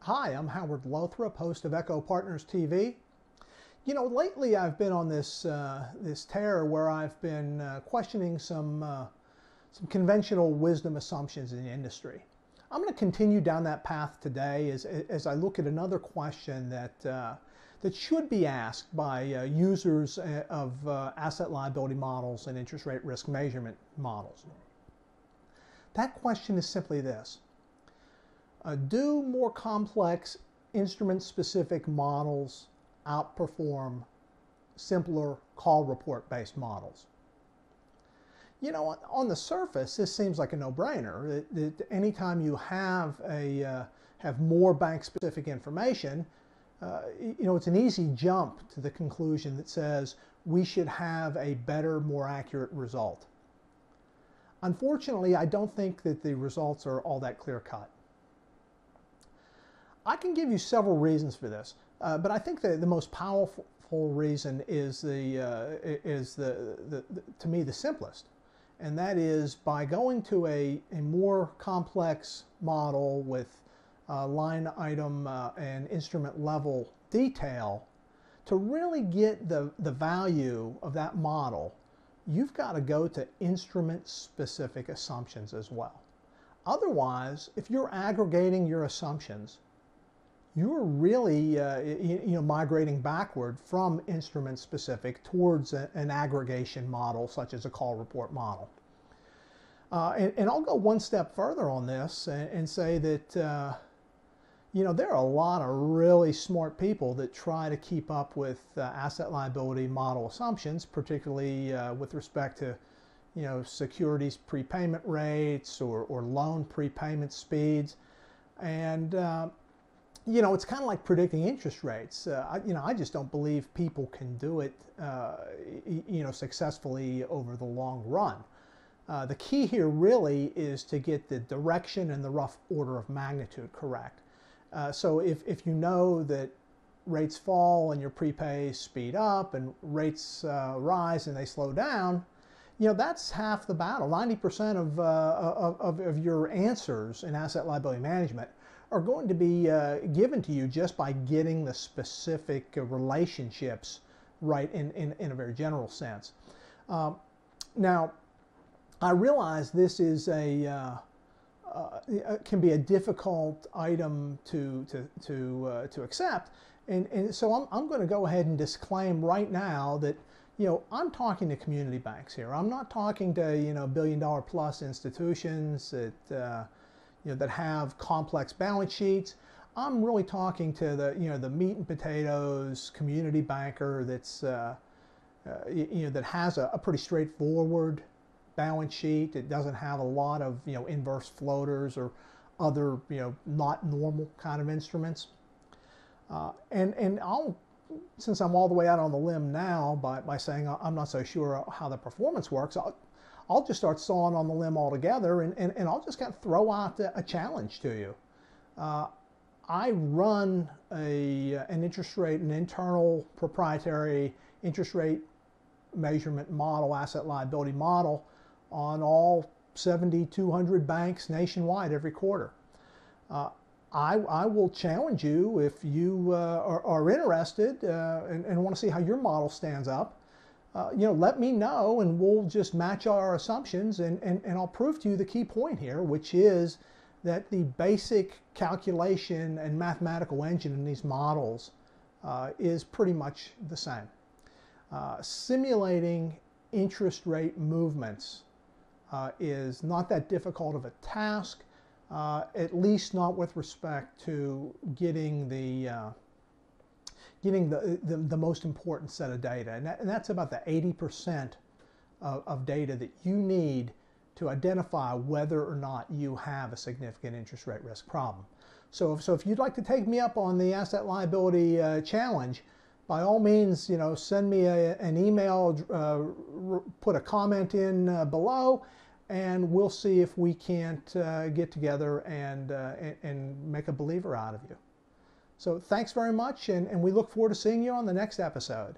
Hi, I'm Howard Lothrop, host of Echo Partners TV. You know, lately I've been on this tear where I've been questioning some conventional wisdom assumptions in the industry. I'm going to continue down that path today as I look at another question that should be asked by users of asset liability models and interest rate risk measurement models. That question is simply this. Do more complex instrument-specific models outperform simpler call report-based models? You know, on the surface, this seems like a no-brainer. That anytime you have more bank-specific information, you know, it's an easy jump to the conclusion that says we should have a better, more accurate result. Unfortunately, I don't think that the results are all that clear-cut. I can give you several reasons for this, but I think the most powerful reason is to me the simplest, and that is by going to a more complex model with line item and instrument level detail. To really get the value of that model, you've got to go to instrument specific assumptions as well. Otherwise, if you're aggregating your assumptions, you're really migrating backward from instrument specific towards an aggregation model such as a call report model. And I'll go one step further on this and say that you know, there are a lot of really smart people that try to keep up with asset liability model assumptions, particularly with respect to, you know, securities prepayment rates or loan prepayment speeds. And you know, it's kind of like predicting interest rates. I just don't believe people can do it, you know, successfully over the long run. The key here really is to get the direction and the rough order of magnitude correct. So if you know that rates fall and your prepays speed up and rates rise and they slow down, you know, that's half the battle. 90% of your answers in asset liability management are going to be given to you just by getting the specific relationships right in a very general sense. Now, I realize this is can be a difficult item to accept, and so I'm going to go ahead and disclaim right now that, you know, I'm talking to community banks here. I'm not talking to, you know, billion-dollar plus institutions that you know, that have complex balance sheets. I'm really talking to the, you know, the meat and potatoes community banker that's you know, that has a pretty straightforward balance sheet. It doesn't have a lot of, you know, inverse floaters or other, you know, not normal kind of instruments. And I'll, since I'm all the way out on the limb now by saying I'm not so sure how the performance works, I'll just start sawing on the limb altogether, and I'll just kind of throw out a challenge to you. I run an interest rate, an internal proprietary interest rate measurement model, asset liability model, on all 7,200 banks nationwide every quarter. I will challenge you, if you are interested and want to see how your model stands up. You know, let me know, and we'll just match our assumptions, and I'll prove to you the key point here, which is that the basic calculation and mathematical engine in these models is pretty much the same. Simulating interest rate movements is not that difficult of a task, at least not with respect to getting the most important set of data, and that's about the 80% of data that you need to identify whether or not you have a significant interest rate risk problem. So if you'd like to take me up on the asset liability challenge, by all means, you know, send me an email, put a comment in below, and we'll see if we can't get together and make a believer out of you. So thanks very much, and we look forward to seeing you on the next episode.